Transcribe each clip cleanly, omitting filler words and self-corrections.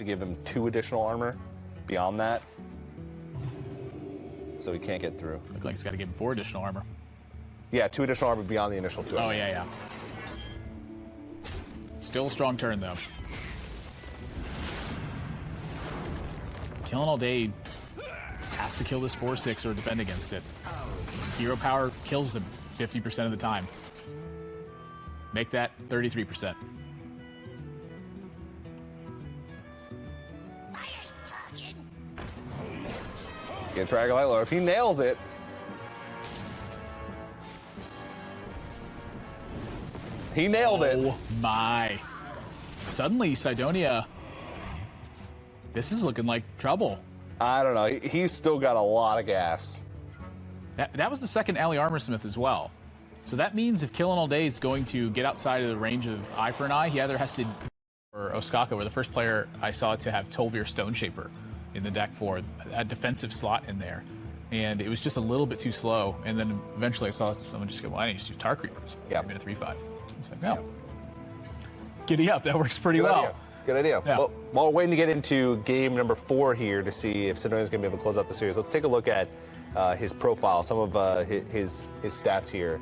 to give him 2 additional armor beyond that. So he can't get through. Looks like he's got to give him 4 additional armor. Yeah, 2 additional armor beyond the initial 2. Oh, yeah. Still a strong turn, though. Killing all day has to kill this 4-6 or defend against it. Hero power kills them 50% of the time. Make that 33%. Get Dragon Light Lord. If he nails it. He nailed it. Oh my. Suddenly, Cydonia, this is looking like trouble. I don't know. He's still got a lot of gas. That was the second Ally Armorsmith as well. So that means if Killing All Day is going to get outside of the range of Eye for an Eye, he either has to, or Osaka were the first player I saw to have Tolvir Stone Shaper in the deck for a defensive slot in there. And it was just a little bit too slow. And then eventually I saw someone just go, well, I need to use Tar Creepers. Yeah. Give me a 3-5. It's like, no. Giddy up. That works pretty well. Idea. Good idea. Yeah. Well, while we're waiting to get into game number 4 here to see if Sidonia's going to be able to close out the series, let's take a look at his profile, some of his stats here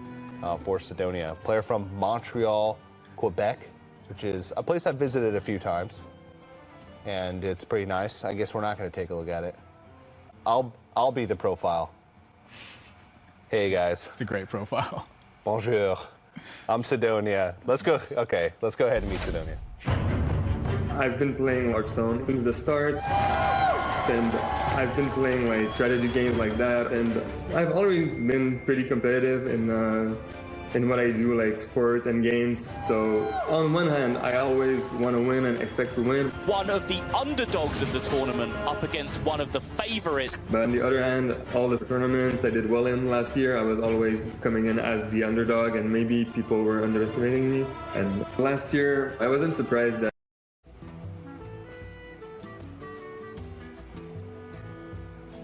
for Cydonia. Player from Montreal, Quebec, which is a place I've visited a few times, and it's pretty nice. I guess we're not going to take a look at it. I'll be the profile. Hey guys. It's a great profile. Bonjour. I'm Cydonia. Let's go. Okay, let's go ahead and meet Cydonia. I've been playing Hearthstone since the start, and I've been playing like strategy games like that, and I've always been pretty competitive in what I do, like sports and games. So on one hand, I always want to win and expect to win. One of the underdogs of the tournament up against one of the favorites. But on the other hand, all the tournaments I did well in last year, I was always coming in as the underdog, and maybe people were underestimating me. And last year, I wasn't surprised that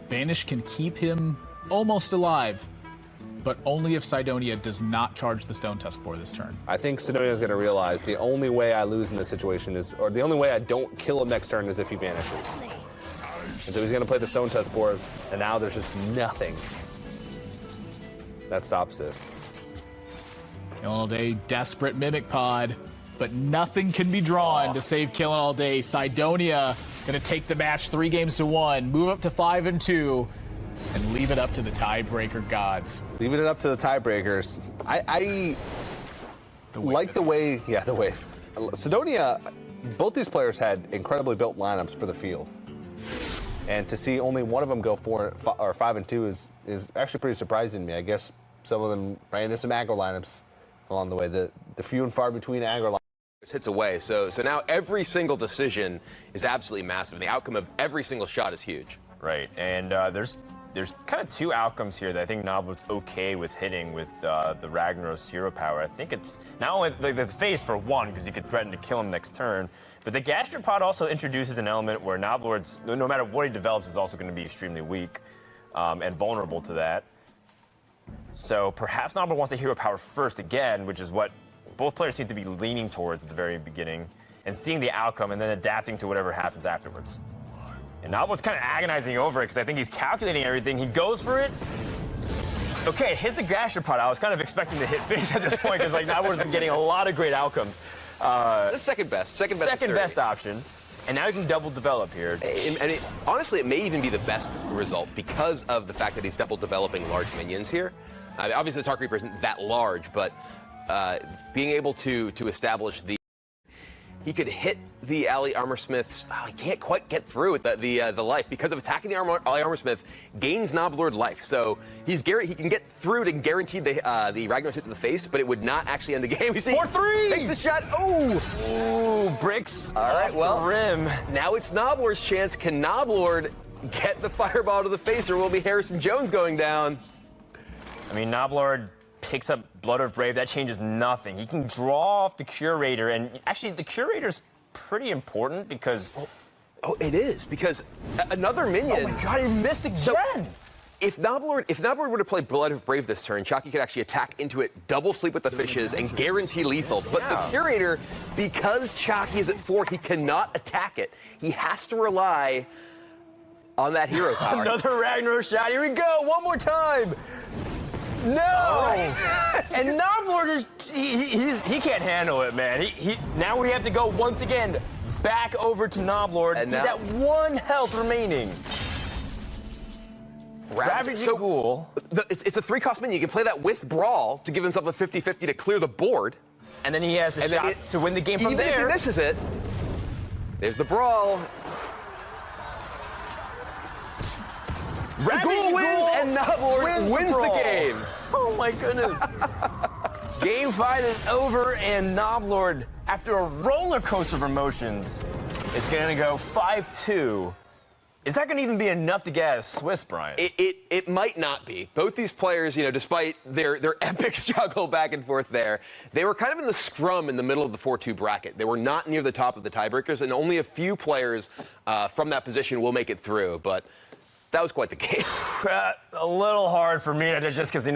Vanish can keep him almost alive, but only if Cydonia does not charge the Stone Tusk Boar this turn. I think Cydonia is going to realize the only way I lose in this situation is, or the only way I don't kill him next turn is if he vanishes. And so he's going to play the Stone Tusk Boar, and now there's just nothing that stops this. Killing All Day, desperate Mimic Pod, but nothing can be drawn to save Killing All Day. Cydonia going to take the match 3-1, move up to 5-2, and leave it up to the tiebreaker gods. Leaving it up to the tiebreakers. I like the way, Cydonia, both these players had incredibly built lineups for the field. And to see only one of them go 5-2 is actually pretty surprising to me. I guess some of them ran into some aggro lineups along the way. The few and far between aggro lineups. Hits away. So now every single decision is absolutely massive. The outcome of every single shot is huge. Right, and there's kind of 2 outcomes here that I think Noble's okay with hitting with the Ragnaros hero power. I think it's not only the face for 1, because you could threaten to kill him next turn, but the Gastropod also introduces an element where Noblord's, no matter what he develops, is also going to be extremely weak and vulnerable to that. So perhaps Noblord wants the hero power first again, which is what both players seem to be leaning towards at the very beginning, and seeing the outcome and then adapting to whatever happens afterwards. And Noblord's kind of agonizing over it because I think he's calculating everything. He goes for it. Okay, it hits the Gastropod. I was kind of expecting to hit finish at this point because like Noblord's been getting a lot of great outcomes. The second best option. And now he can double develop here. And honestly, it may even be the best result because of the fact that he's double developing large minions here. Obviously, the Tar Creeper isn't that large, but being able to establish the... He could hit the Ally Armorsmith's... Oh, he can't quite get through with the life because of attacking the Ally Armorsmith gains Noblord life. So he can get through to guarantee the Ragnaros hit to the face, but it would not actually end the game. You see, 4-3! Takes the shot. Ooh! Ooh, bricks All right, well, the rim. Now it's Noblord's chance. Can Noblord get the fireball to the face, or will it be Harrison Jones going down? I mean, Noblord picks up Blood of Brave. That changes nothing. He can draw off the Curator, and actually the Curator's pretty important because... Oh, it is, because another minion... Oh my god, he missed again! If Noblord were to play Blood of Brave this turn, Chalky could actually attack into it, double sleep with the fishes, and guarantee lethal. But the Curator, because Chalky is at 4, he cannot attack it. He has to rely on that hero power. Another Ragnarok shot. Here we go. One more time. No! And Noblord is he can't handle it, man. Now we have to go once again back over to Noblord. And he's at 1 health remaining. Ravaging Ghoul. It's a 3-cost minion. You can play that with Brawl to give himself a 50-50 to clear the board. And then he has a shot to win the game from there. Even if he misses it, there's the Brawl. The Ghoul wins, and Noblord wins the game. Oh my goodness. Game 5 is over, and Noblord, after a roller coaster of emotions, is going to go 5-2. Is that going to even be enough to get out of Swiss, Brian? It might not be. Both these players, despite their epic struggle back and forth there, they were kind of in the scrum in the middle of the 4-2 bracket. They were not near the top of the tiebreakers, and only a few players from that position will make it through. But that was quite the game. A little hard for me, just because,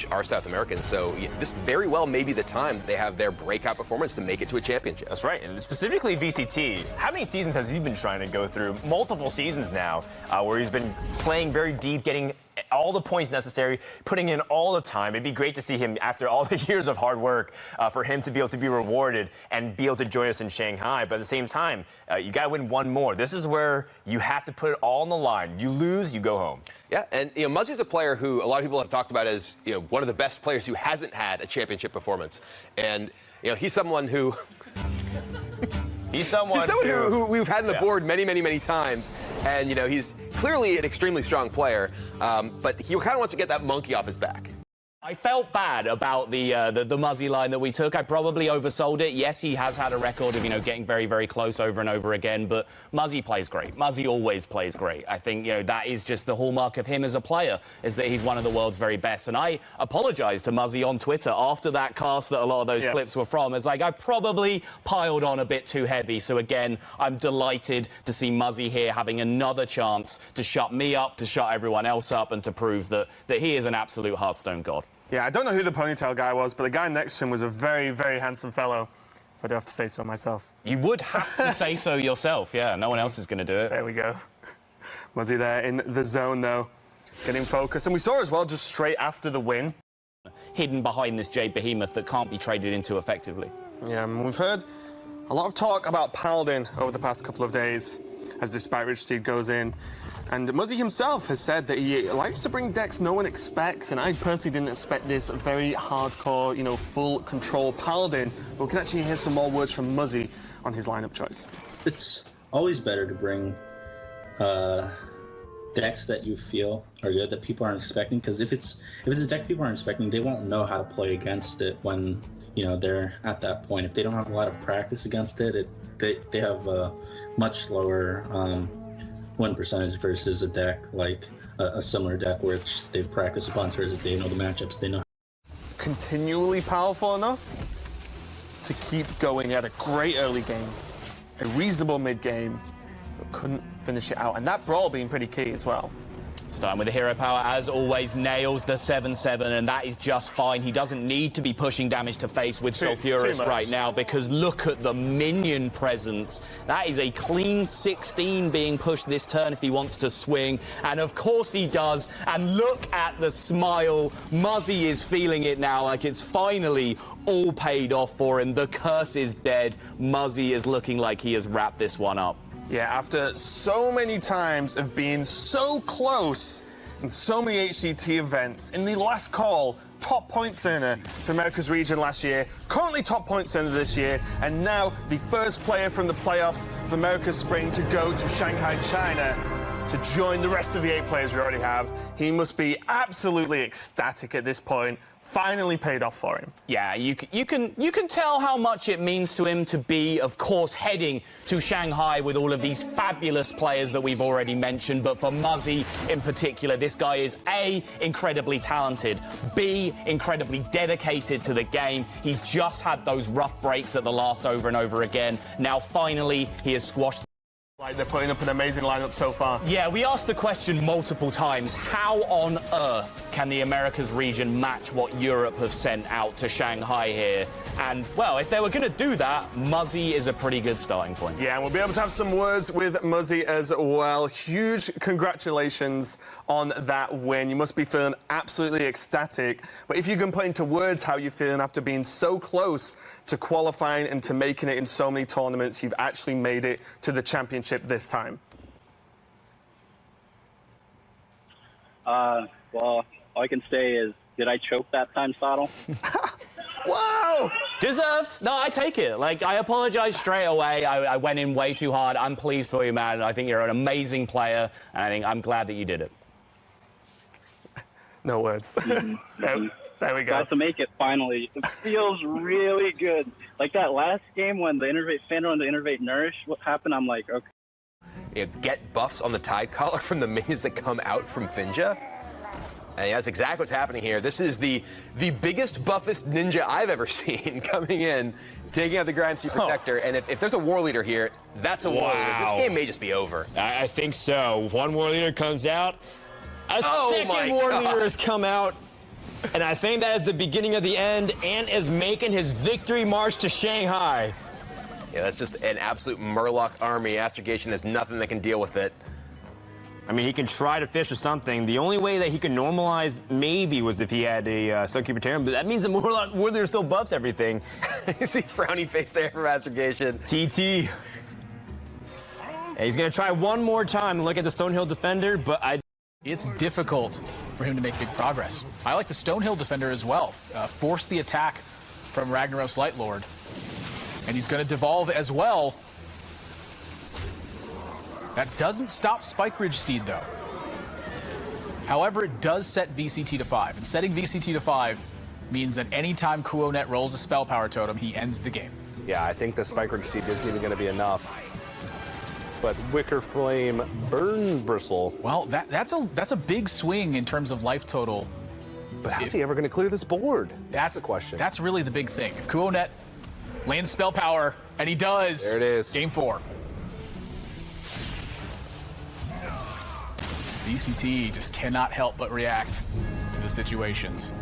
are South Americans, so this very well may be the time they have their breakout performance to make it to a championship. That's right, and specifically VCT. How many seasons has he been trying to go through? Multiple seasons now, where he's been playing very deep, getting all the points necessary, putting in all the time. It'd be great to see him, after all the years of hard work, for him to be able to be rewarded and be able to join us in Shanghai. But at the same time, you got to win one more. This is where you have to put it all on the line. You lose, you go home. Yeah, and Muzzy's a player who a lot of people have talked about as one of the best players who hasn't had a championship performance, and he's someone who. He's someone who we've had on the board many, many, many times, and he's clearly an extremely strong player, but he kind of wants to get that monkey off his back. I felt bad about the Muzzy line that we took. I probably oversold it. Yes, he has had a record of, getting very, very close over and over again, but Muzzy plays great. Muzzy always plays great. I think, that is just the hallmark of him as a player, is that he's one of the world's very best. And I apologized to Muzzy on Twitter after that cast that a lot of those clips were from. It's like, I probably piled on a bit too heavy. So again, I'm delighted to see Muzzy here having another chance to shut me up, to shut everyone else up, and to prove that he is an absolute Hearthstone god. Yeah, I don't know who the ponytail guy was, but the guy next to him was a very, very handsome fellow, if I do have to say so myself. You would have to say so yourself, yeah. No one else is going to do it. There we go. Muzzy there in the zone, though, getting focused. And we saw as well, just straight after the win, hidden behind this Jade Behemoth that can't be traded into effectively. Yeah, and we've heard a lot of talk about Paladin over the past couple of days as this Spike Ridge Steed goes in. And Muzzy himself has said that he likes to bring decks no one expects, and I personally didn't expect this very hardcore, full control Paladin, but we can actually hear some more words from Muzzy on his lineup choice. It's always better to bring decks that you feel are good, that people aren't expecting, because if it's a deck people aren't expecting, they won't know how to play against it when they're at that point. If they don't have a lot of practice against it, they have a much slower win percentage versus a deck like a similar deck which they've practiced a bunch, or they know the matchups, they know. Continually powerful enough to keep going at a great early game, a reasonable mid game, but couldn't finish it out, and that brawl being pretty key as well. Starting with the hero power, as always, nails the 7-7, and that is just fine. He doesn't need to be pushing damage to face with Sulfuras right now, because look at the minion presence. That is a clean 16 being pushed this turn if he wants to swing, and of course he does. And look at the smile. Muzzy is feeling it now, like it's finally all paid off for him. The curse is dead. Muzzy is looking like he has wrapped this one up. Yeah, after so many times of being so close in so many HCT events, in the last call, top points earner for America's region last year, currently top points earner this year, and now the first player from the playoffs of America's Spring to go to Shanghai, China, to join the rest of the 8 players we already have. He must be absolutely ecstatic at this point. Finally paid off for him. Yeah, you can tell how much it means to him to be, of course, heading to Shanghai with all of these fabulous players that we've already mentioned. But for Muzzy in particular, this guy is A, incredibly talented, B, incredibly dedicated to the game. He's just had those rough breaks at the last over and over again. Now, finally, he has squashed Like, they're putting up an amazing lineup so far. Yeah, we asked the question multiple times, how on earth can the Americas region match what Europe have sent out to Shanghai here? And, well, if they were going to do that, Muzzy is a pretty good starting point. Yeah, and we'll be able to have some words with Muzzy as well. Huge congratulations on that win. You must be feeling absolutely ecstatic. But if you can put into words how you're feeling after being so close to qualifying and to making it in so many tournaments, you've actually made it to the championship this time. Well, all I can say is, did I choke that time, Sottle? Wow! Deserved. No, I take it. Like, I apologize straight away. I went in way too hard. I'm pleased for you, man. I think you're an amazing player, and I'm glad that you did it. No words. There we go. Got to make it finally. It feels really good. Like that last game when the Innervate Fandor and the Innervate Nourish, what happened? I'm like, okay. You know, get buffs on the Tide Collar from the minions that come out from Finja. And that's exactly what's happening here. This is the biggest, buffest ninja I've ever seen coming in, taking out the Grand Sea Protector. And if there's a war leader here, that's a war leader. This game may just be over. I think so. One war leader comes out. A second war leader has come out. And I think that is the beginning of the end and is making his victory march to Shanghai. Yeah, that's just an absolute Murloc army. Astrogation has nothing that can deal with it. I mean, he can try to fish or something. The only way that he can normalize maybe was if he had a Sunkeeper Terran, but that means the Murloc war leader still buffs everything. You see frowny face there from Astrogation. TT. And he's going to try one more time to look at the Stonehill Defender, but It's difficult for him to make big progress. I like the Stonehill Defender as well. Force the attack from Ragnaros Lightlord. And he's going to devolve as well. That doesn't stop Spike Ridge Steed, though. However, it does set VCT to 5. And setting VCT to 5 means that anytime Kuonet rolls a Spell Power Totem, he ends the game. Yeah, I think the Spike Ridge Steed isn't even going to be enough. But Wicker Flame Burn Bristle. Well, that's a big swing in terms of life total. But how's he ever going to clear this board? That's the question. That's really the big thing. If Kuonet lands Spell Power, and he does, there it is. Game 4. VCT just cannot help but react to the situations.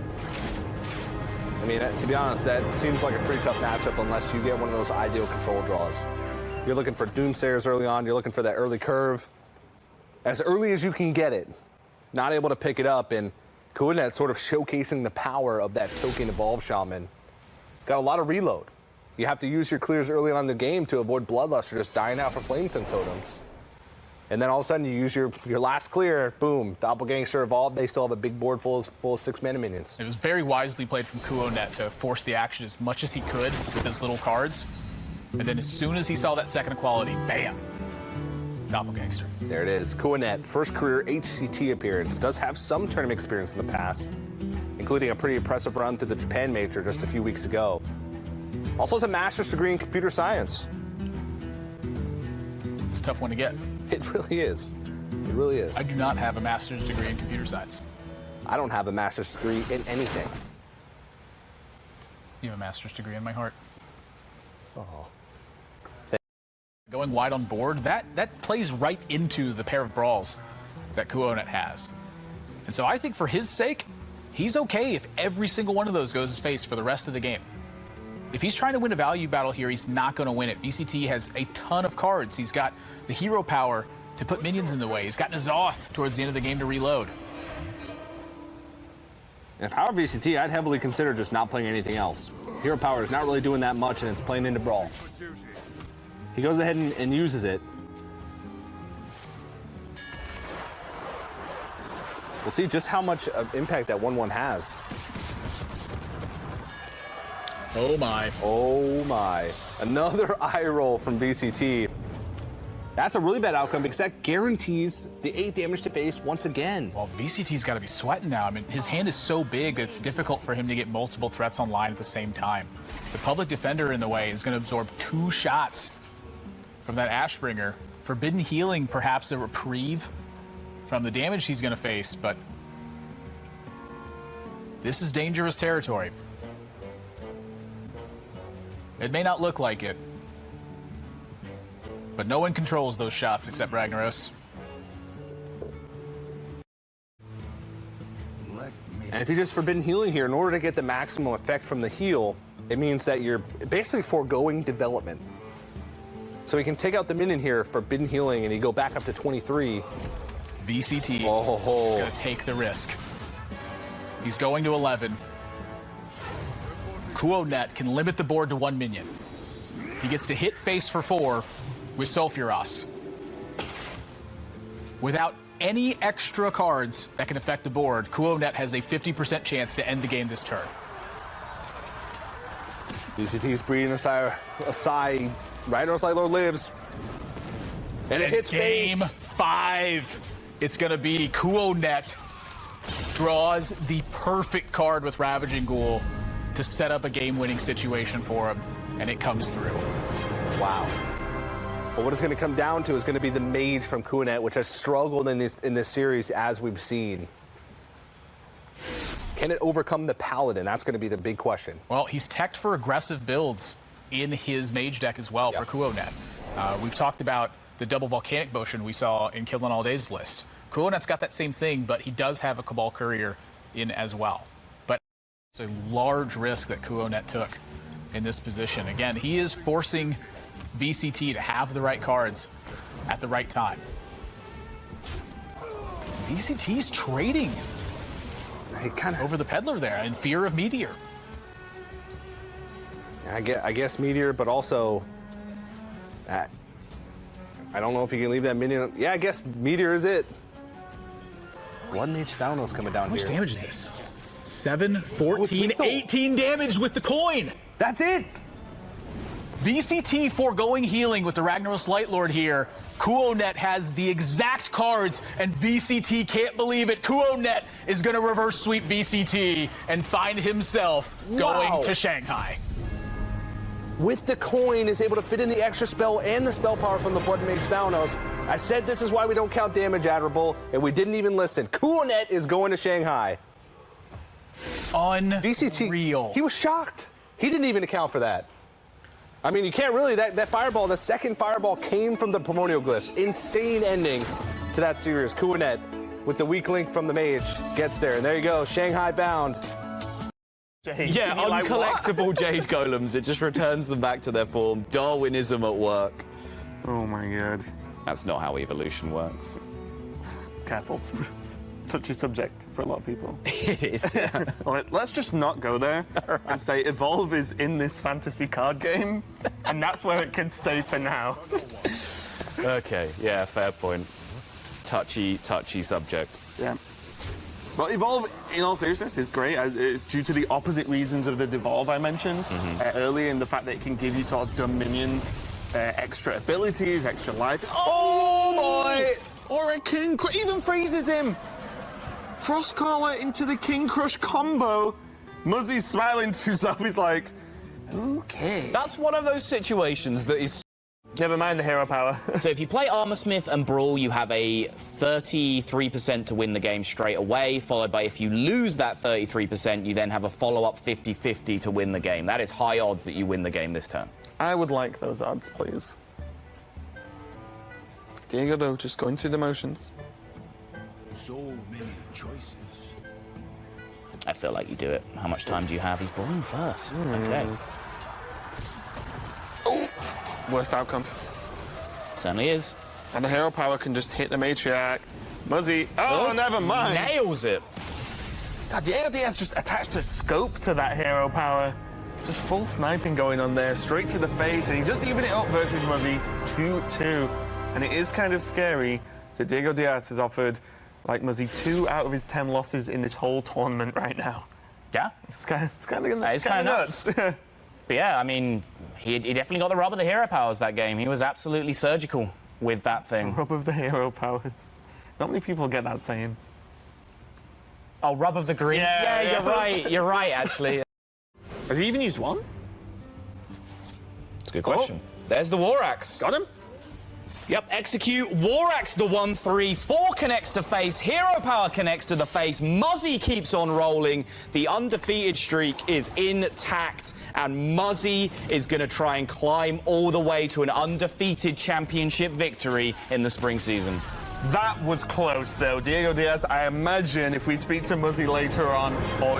I mean, to be honest, that seems like a pretty tough matchup unless you get one of those ideal control draws. You're looking for Doomsayers early on. You're looking for that early curve. As early as you can get it. Not able to pick it up. And Kuonet sort of showcasing the power of that token Evolve Shaman. Got a lot of reload. You have to use your clears early on in the game to avoid Bloodlust or just dying out for Flametongue Totems. And then all of a sudden you use your last clear, boom, Doppelgangster Evolve. They still have a big board full of 6 mana minions. It was very wisely played from Kuonet to force the action as much as he could with his little cards. And then as soon as he saw that second quality, bam, Doppelgangster. There it is. Kuonet, first career HCT appearance. Does have some tournament experience in the past, including a pretty impressive run through the Japan Major just a few weeks ago. Also has a master's degree in computer science. It's a tough one to get. It really is. It really is. I do not have a master's degree in computer science. I don't have a master's degree in anything. You have a master's degree in my heart. Oh. Going wide on board, that plays right into the pair of brawls that Kuonet has. And so I think for his sake, he's okay if every single one of those goes his face for the rest of the game. If he's trying to win a value battle here, he's not going to win it. VCT has a ton of cards. He's got the hero power to put minions in the way. He's got N'Zoth towards the end of the game to reload. And if I were VCT, I'd heavily consider just not playing anything else. Hero power is not really doing that much, and it's playing into Brawl. He goes ahead and uses it. We'll see just how much of impact that 1/1 has. Oh my. Oh my. Another eye roll from VCT. That's a really bad outcome because that guarantees the 8 damage to face once again. Well, VCT's got to be sweating now. I mean, his hand is so big that it's difficult for him to get multiple threats online at the same time. The Public Defender in the way is going to absorb 2 shots from that Ashbringer. Forbidden Healing, perhaps a reprieve from the damage he's going to face, but this is dangerous territory. It may not look like it. But no one controls those shots except Ragnaros. And if you just Forbidden Healing here, in order to get the maximum effect from the heal, it means that you're basically foregoing development. So he can take out the minion here, Forbidden Healing, and you go back up to 23. VCT is going to take the risk. He's going to 11. Kuonet can limit the board to 1 minion. He gets to hit face for 4 with Sulfuros. Without any extra cards that can affect the board, Kuonet has a 50% chance to end the game this turn. VCT's breeding aside. Ragnaros Lightlord lives. And it hits game face. 5. It's going to be Kuonet draws the perfect card with Ravaging Ghoul to set up a game-winning situation for him, and it comes through. Wow. But what it's going to come down to is going to be the mage from Kuonet, which has struggled in this series, as we've seen. Can it overcome the paladin? That's going to be the big question. Well, he's teched for aggressive builds in his mage deck as well for Kuonet. We've talked about the double volcanic motion we saw in Killing All Day's list. Kuonet's got that same thing, but he does have a Cabal Courier in as well. But it's a large risk that Kuonet took in this position. Again, he is forcing VCT to have the right cards at the right time. VCT's trading over the Peddler there in fear of Meteor. I guess Meteor, but also I don't know if you can leave that minion. Yeah, I guess Meteor is it. Blood Mage Thalnos coming down here. How much damage is this? 7, 14, 18 damage with the coin. That's it. VCT foregoing healing with the Ragnaros Lightlord here. Kuonet has the exact cards, and VCT can't believe it. Kuonet is going to reverse sweep VCT and find himself going to Shanghai. With the coin, is able to fit in the extra spell and the spell power from the Blood Mage Thalnos. I said this is why we don't count damage, Admirable, and we didn't even listen. Kuonet is going to Shanghai. Unreal. VCT, he was shocked. He didn't even account for that. I mean, you can't really, that fireball, the second fireball came from the Primordial Glyph. Insane ending to that series. Kuonet, with the weak link from the mage, gets there. And there you go, Shanghai bound. Jade. Yeah, uncollectible Jade Golems. It just returns them back to their form. Darwinism at work. Oh my god. That's not how evolution works. Careful. Touchy subject for a lot of people. It is, yeah. Let's just not go there and say Evolve is in this fantasy card game, and that's where it can stay for now. Okay, yeah, fair point. Touchy subject. Yeah. Well, Evolve, in all seriousness, is great due to the opposite reasons of the Devolve I mentioned earlier, in the fact that it can give you sort of dumb minions, extra abilities, extra life. Oh boy! Or a King Crush, even freezes him! Frostcaller into the King Crush combo. Muzzy's smiling to himself, he's like, okay. That's one of those situations that is... Never mind the hero power. So if you play Armorsmith and Brawl, you have a 33% to win the game straight away, followed by if you lose that 33%, you then have a follow-up 50-50 to win the game. That is high odds that you win the game this turn. I would like those odds, please. Diego, though, just going through the motions. So many choices. I feel like you do it. How much time do you have? He's brawling first. Okay. Oh, worst outcome. Certainly is. And the hero power can just hit the matriarch. Muzzy, never mind. Nails it. God, Diego Diaz just attached a scope to that hero power. Just full sniping going on there, straight to the face, and he just even it up versus Muzzy, 2-2. And it is kind of scary that Diego Diaz has offered, like Muzzy, 2 out of his 10 losses in this whole tournament right now. Yeah. It's kind of nuts. But yeah, I mean, he definitely got the rub of the hero powers that game. He was absolutely surgical with that thing. Rub of the hero powers. Not many people get that saying. Oh, rub of the green. Yeah, you're right. You're right, actually. Has he even used one? It's a good question. There's the War Axe. Got him. Yep, execute. Warax the 1-3. 4 connects to face. Hero Power connects to the face. Muzzy keeps on rolling. The undefeated streak is intact. And Muzzy is going to try and climb all the way to an undefeated championship victory in the spring season. That was close, though. Diego Diaz, I imagine if we speak to Muzzy later on, or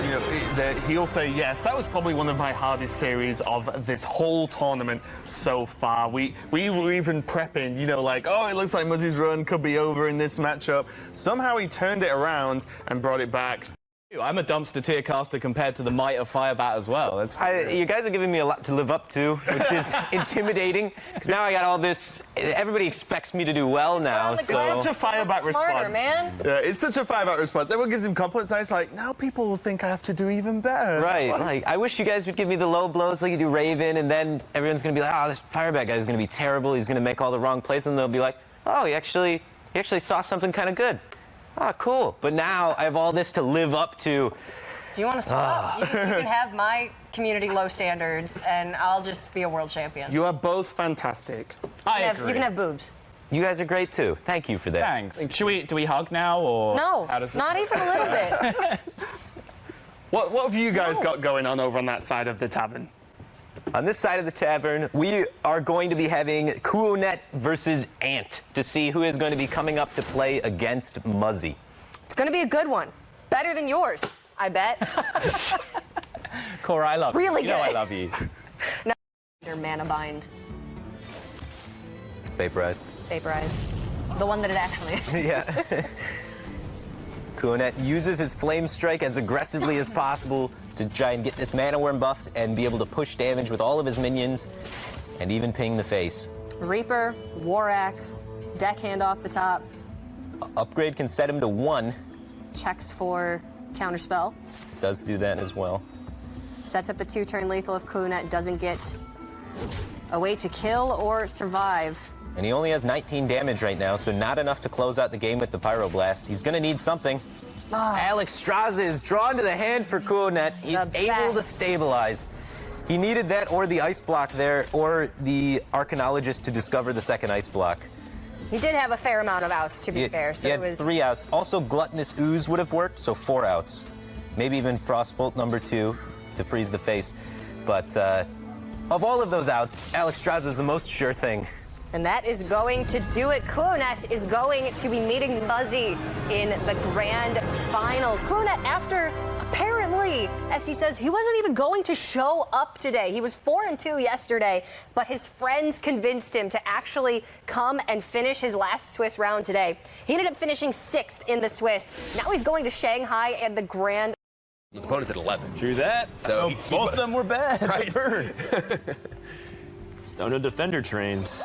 he'll say yes. That was probably one of my hardest series of this whole tournament so far. We were even prepping, like, oh, it looks like Muzzy's run could be over in this matchup. Somehow he turned it around and brought it back. I'm a dumpster tier caster compared to the might of Firebat as well. You guys are giving me a lot to live up to, which is intimidating. Because now I got all this. Everybody expects me to do well now. It's such a Firebat response. Man. Yeah, it's such a Firebat response. Everyone gives him compliments. And it's like, now people will think I have to do even better. Right. Like, I wish you guys would give me the low blows like you do Raven, and then everyone's going to be like, oh, this Firebat guy is going to be terrible. He's going to make all the wrong plays. And they'll be like, oh, he actually saw something kind of good. Oh, cool. But now I have all this to live up to. Do you want to swap? You can have my community low standards, and I'll just be a world champion. You are both fantastic. I agree. You can have boobs. You guys are great, too. Thank you for that. Thanks. Do we hug now, or No, how does not even a little bit. What have you guys got going on over on that side of the tavern? On this side of the tavern, we are going to be having Kuonet versus Ant to see who is going to be coming up to play against Muzzy. It's going to be a good one. Better than yours, I bet. Cora, I love you. Really good. You know I love you. No, your mana bind. Vaporize. Vaporize. The one that it actually is. Yeah. Kuonet uses his Flame Strike as aggressively as possible to try and get this Mana Worm buffed and be able to push damage with all of his minions and even ping the face. Reaper, War Axe, Deckhand off the top. Upgrade can set him to 1. Checks for Counterspell. Does do that as well. Sets up the 2-turn lethal if Kuonet doesn't get a way to kill or survive. And he only has 19 damage right now, so not enough to close out the game with the Pyroblast. He's going to need something. Alex Straza is drawn to the hand for Kuonet. He's able to stabilize. He needed that or the Ice Block there, or the Arcanologist to discover the second Ice Block. He did have a fair amount of outs, to be fair. So he had 3 outs. Also, Gluttonous Ooze would have worked, so 4 outs. Maybe even Frostbolt number 2 to freeze the face. But of all of those outs, Alex Straza is the most sure thing. And that is going to do it. Kuonet is going to be meeting Muzzy in the grand finals. Kuonet, after apparently, as he says, he wasn't even going to show up today. He was 4-2 yesterday, but his friends convinced him to actually come and finish his last Swiss round today. He ended up finishing 6th in the Swiss. Now he's going to Shanghai and the grand. His opponent's at 11. True that. So both of them were bad. Right. Bird. Stono defender trains.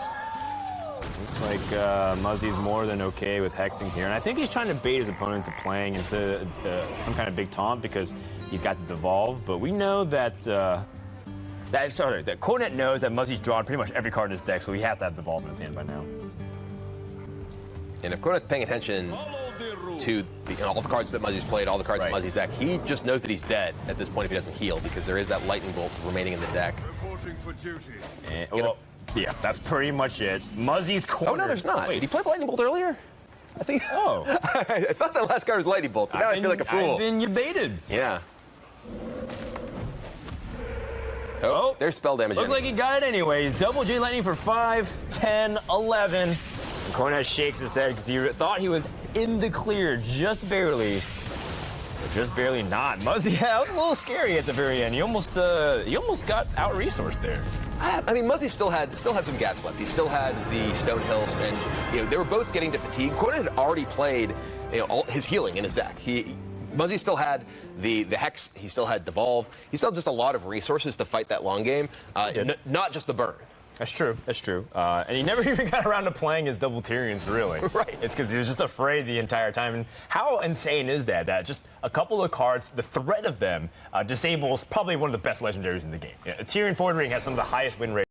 Looks like Muzzy's more than okay with hexing here. And I think he's trying to bait his opponent to playing into some kind of big taunt because he's got the devolve. But we know that that Kuonet knows that Muzzy's drawn pretty much every card in his deck, so he has to have devolve in his hand by now. And if Kuonet's paying attention to all the cards that Muzzy's played, all the cards in Muzzy's deck, he just knows that he's dead at this point if he doesn't heal, because there is that lightning bolt remaining in the deck. And, yeah, that's pretty much it. Muzzy's corner. Oh, no, there's not. Wait. Did he play Lightning Bolt earlier? I think. Oh. I thought that last card was Lightning Bolt, but now I feel like a fool. I've been baited. Yeah. Oh, there's spell damage. Looks like he got it anyways. Double J Lightning for 5, 10, 11. And Kuonet shakes his head because he thought he was in the clear just barely. But just barely not. Muzzy, that was a little scary at the very end. He almost got out-resourced there. I mean, Muzzy still had some gas left. He still had the Stone Hills, and they were both getting to fatigue. Kuonet had already played all his healing in his deck. Muzzy still had the Hex. He still had Devolve. He still had just a lot of resources to fight that long game, not just the burn. That's true. That's true. And he never even got around to playing his double Tyrians, really. Right. It's because he was just afraid the entire time. And how insane is that? That just a couple of cards, the threat of them, disables probably one of the best legendaries in the game. Yeah, Tyrian Forward Ring has some of the highest win rates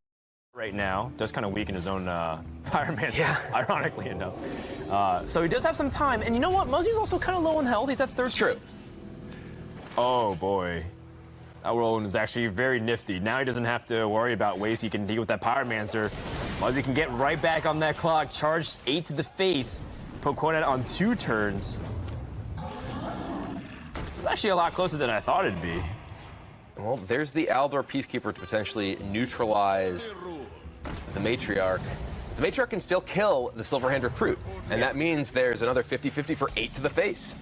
right now. Does kind of weaken his own Pyromancer, ironically enough. So he does have some time. And you know what? Muzzy's also kind of low on health. He's at 13. It's true. Oh, boy. That roll is actually very nifty. Now he doesn't have to worry about ways he can deal with that Pyromancer. Muzzy can get right back on that clock. Charge 8 to the face. Put Quonet on 2 turns. It's actually a lot closer than I thought it'd be. Well, there's the Aldor Peacekeeper to potentially neutralize the Matriarch. The Matriarch can still kill the Silverhand Recruit, and that means there's another 50-50 for 8 to the face.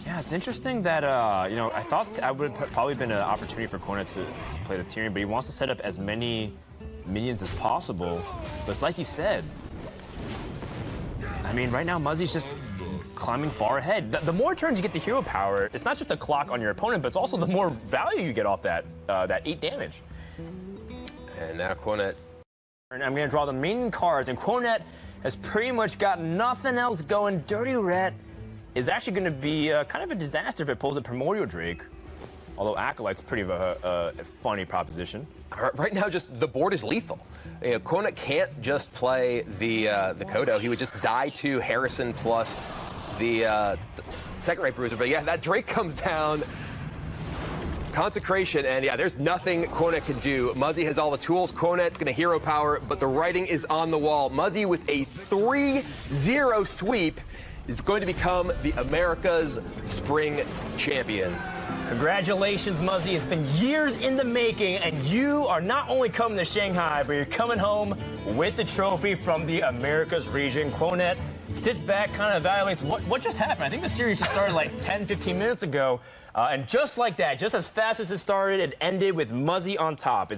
Yeah, it's interesting that, you know, I thought that would have probably been an opportunity for Quonet to play the Tyrion, but he wants to set up as many minions as possible. But it's like you said, I mean, right now, Muzzy's just climbing far ahead. The more turns you get the hero power, it's not just a clock on your opponent, but it's also the more value you get off that 8 damage. And now Quonet. And I'm going to draw the main cards, and Quonet has pretty much got nothing else going. Dirty Rat is actually going to be kind of a disaster if it pulls a Primordial Drake. Although Acolyte's pretty of a funny proposition. Right now, just the board is lethal. You know, Quonet can't just play the Kodo. He would just die to Harrison plus the second rate bruiser. But yeah, that Drake comes down. Consecration, and yeah, there's nothing Quonet can do. Muzzy has all the tools. Quonet's going to hero power, but the writing is on the wall. Muzzy with a 3-0 sweep is going to become the America's Spring Champion. Congratulations, Muzzy. It's been years in the making, and you are not only coming to Shanghai, but you're coming home with the trophy from the Americas region. Quonet sits back, kind of evaluates what just happened. I think the series just started like 10, 15 minutes ago. And just like that, just as fast as it started, it ended with Muzzy on top.